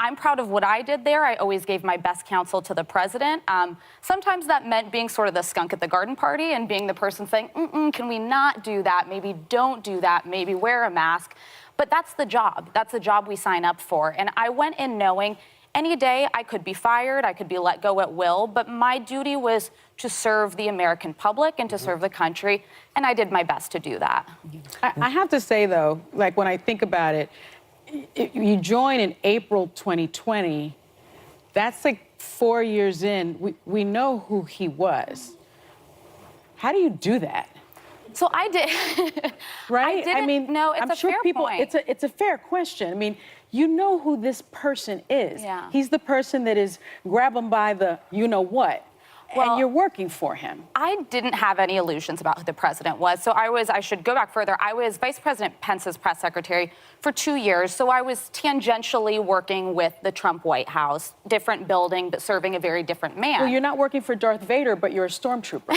I'm proud of what I did there. I always gave my best counsel to the president. Sometimes that meant being sort of the skunk at the garden party and being the person saying, can we not do that? Maybe don't do that. Maybe wear a mask. But that's the job. That's the job we sign up for. And I went in knowing any day I could be fired, I could be let go at will, but my duty was to serve the American public and to serve the country, and I did my best to do that. I have to say, though, like when I think about it, you join in April 2020, that's like 4 years in. We know who he was. How do you do that? So I did. Right? I mean, no, it's I'm a sure fair people, point. It's a fair question. I mean, you know who this person is. Yeah. He's the person that is grab him by the you-know-what, and you're working for him. I didn't have any illusions about who the president was. So I should go back further. I was Vice President Pence's press secretary for 2 years. So I was tangentially working with the Trump White House, different building, but serving a very different man. Well, you're not working for Darth Vader, but you're a stormtrooper.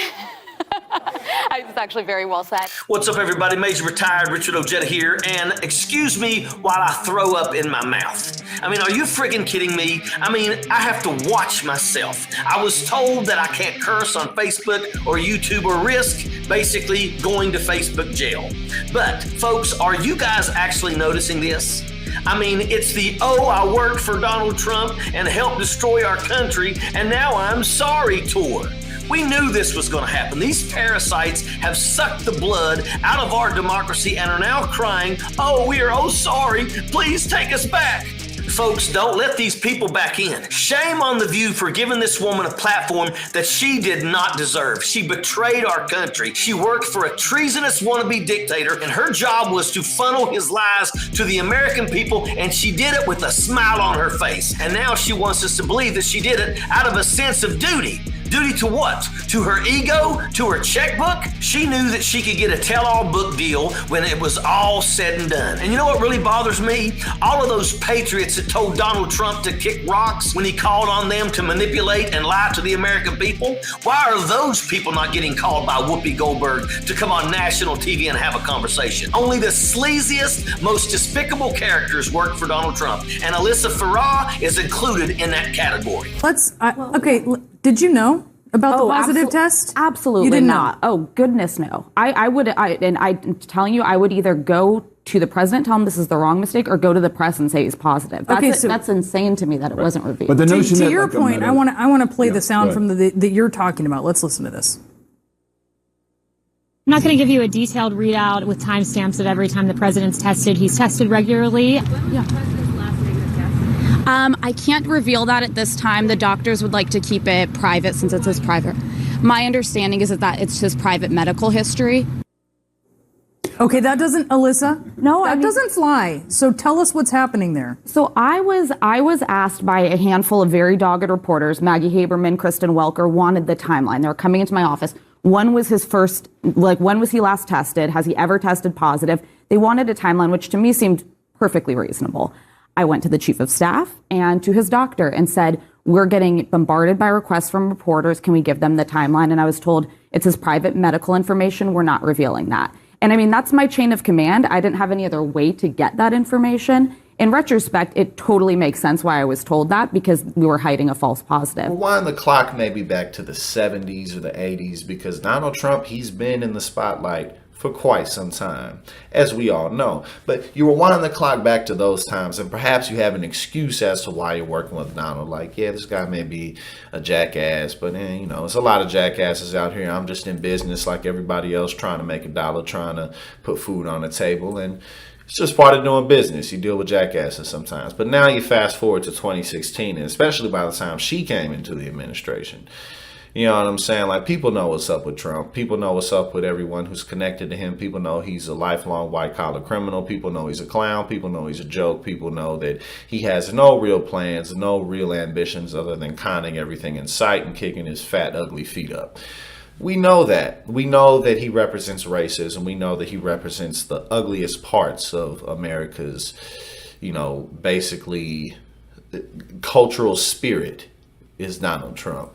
It's actually very well said. What's up, everybody? Major Retired Richard Ojeda here, and excuse me while I throw up in my mouth. I mean, are you friggin' kidding me? I mean, I have to watch myself. I was told that I can't curse on Facebook or YouTube or risk basically going to Facebook jail. But, folks, are you guys actually noticing this? I mean, it's the, I worked for Donald Trump and helped destroy our country, and now I'm sorry tour. We knew this was going to happen. These parasites have sucked the blood out of our democracy and are now crying, we are sorry, please take us back. Folks, don't let these people back in. Shame on The View for giving this woman a platform that she did not deserve. She betrayed our country. She worked for a treasonous wannabe dictator, and her job was to funnel his lies to the American people, and she did it with a smile on her face. And now she wants us to believe that she did it out of a sense of duty. Duty to what? To her ego? To her checkbook? She knew that she could get a tell-all book deal when it was all said and done. And you know what really bothers me? All of those patriots that told Donald Trump to kick rocks when he called on them to manipulate and lie to the American people. Why are those people not getting called by Whoopi Goldberg to come on national TV and have a conversation? Only the sleaziest, most despicable characters work for Donald Trump. And Alyssa Farah is included in that category. Did you know about the positive test? Absolutely you didn't not. Know. Oh, goodness, no. I'm telling you, I would either go to the president, tell him this is the wrong mistake, or go to the press and say he's positive. That's insane to me that it wasn't revealed. But the notion to your point, I want to play the sound from that you're talking about. Let's listen to this. I'm not going to give you a detailed readout with timestamps of every time the president's tested. He's tested regularly. Yeah. I can't reveal that at this time. The doctors would like to keep it private since it's his private. My understanding is that it's his private medical history. Okay, that doesn't, Alyssa? No, that doesn't fly. So tell us what's happening there. So I was asked by a handful of very dogged reporters, Maggie Haberman, Kristen Welker, wanted the timeline. They were coming into my office. When was when was he last tested? Has he ever tested positive? They wanted a timeline, which to me seemed perfectly reasonable. I went to the chief of staff and to his doctor and said, we're getting bombarded by requests from reporters. Can we give them the timeline? And I was told it's his private medical information. We're not revealing that. And I mean, that's my chain of command. I didn't have any other way to get that information. In retrospect, it totally makes sense why I was told that, because we were hiding a false positive. We'll wind the clock maybe back to the 70s or the 80s, because Donald Trump, he's been in the spotlight for quite some time, as we all know. But you will wind the clock back to those times, and perhaps you have an excuse as to why you're working with Donald. Like, yeah, this guy may be a jackass, but there's a lot of jackasses out here. I'm just in business like everybody else, trying to make a dollar, trying to put food on the table, and it's just part of doing business. You deal with jackasses sometimes. But now you fast forward to 2016, and especially by the time she came into the administration, you know what I'm saying? Like, people know what's up with Trump. People know what's up with everyone who's connected to him. People know he's a lifelong white-collar criminal. People know he's a clown. People know he's a joke. People know that he has no real plans, no real ambitions other than conning everything in sight and kicking his fat, ugly feet up. We know that. We know that he represents racism. We know that he represents the ugliest parts of America's, basically cultural spirit is Donald Trump.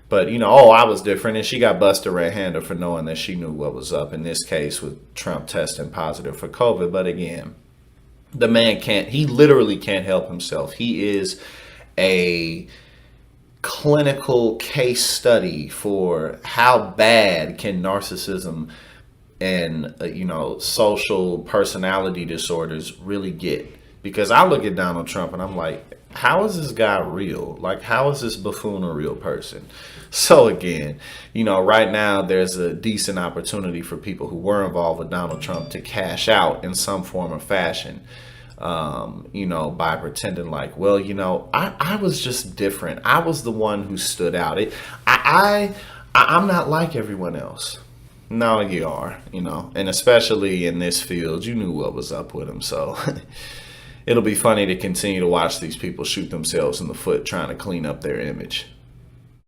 But, I was different, and she got busted red-handed for knowing that she knew what was up, in this case with Trump testing positive for COVID. But again, The man he literally can't help himself. He is a clinical case study for how bad can narcissism and social personality disorders really get. Because I look at Donald Trump and I'm like, how is this guy real? Like, how is this buffoon a real person? So again, right now there's a decent opportunity for people who were involved with Donald Trump to cash out in some form or fashion. By pretending like, well, I was just different. I was the one who stood out. I'm not like everyone else. No, you are, and especially in this field, you knew what was up with him. So it'll be funny to continue to watch these people shoot themselves in the foot trying to clean up their image.